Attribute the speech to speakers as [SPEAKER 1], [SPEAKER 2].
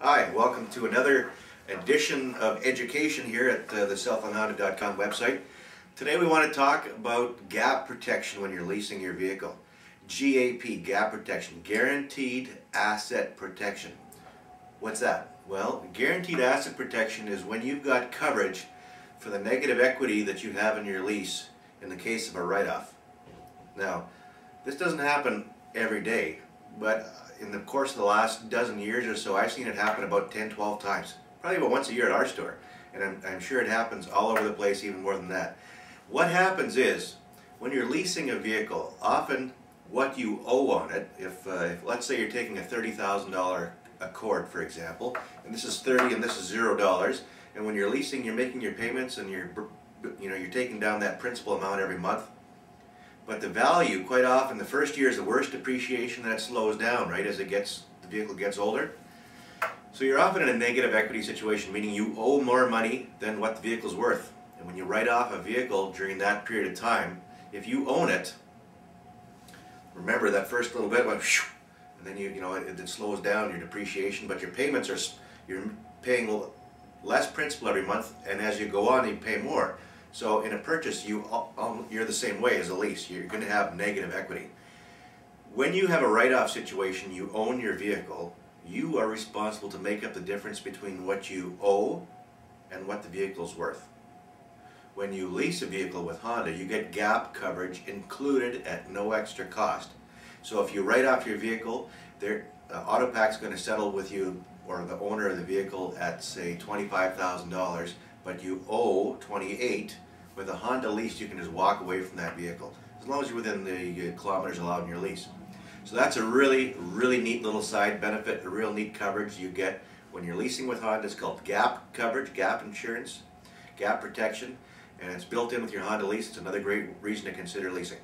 [SPEAKER 1] Hi, welcome to another edition of education here at the selfandhonda.com website. Today we want to talk about gap protection when you're leasing your vehicle. GAP, gap protection, guaranteed asset protection. What's that? Well, guaranteed asset protection is when you've got coverage for the negative equity that you have in your lease in the case of a write-off. Now, this doesn't happen every day, but in the course of the last dozen years or so, I've seen it happen about 10, 12 times. Probably about once a year at our store. And I'm sure it happens all over the place, even more than that. What happens is, when you're leasing a vehicle, often what you owe on it, if let's say you're taking a $30,000 Accord, for example, and this is 30 and this is $0, and when you're leasing, you're making your payments and you're taking down that principal amount every month. But the value, quite often, the first year is the worst depreciation, that slows down, right, as the vehicle gets older. So you're often in a negative equity situation, meaning you owe more money than what the vehicle's worth. And when you write off a vehicle during that period of time, if you own it, remember that first little bit went whoosh, and then it slows down your depreciation, but your payments you're paying less principal every month, and as you go on, you pay more. So in a purchase, you're the same way as a lease. You're going to have negative equity. When you have a write-off situation, you own your vehicle, you are responsible to make up the difference between what you owe and what the vehicle's worth. When you lease a vehicle with Honda, you get gap coverage included at no extra cost. So if you write off your vehicle, AutoPack's going to settle with you or the owner of the vehicle at, say, $25,000, but you owe $28,000. With a Honda lease, you can just walk away from that vehicle, as long as you're within the kilometers allowed in your lease. So that's a really, really neat little side benefit, a real neat coverage you get when you're leasing with Honda. It's called gap coverage, gap insurance, gap protection, and it's built in with your Honda lease. It's another great reason to consider leasing.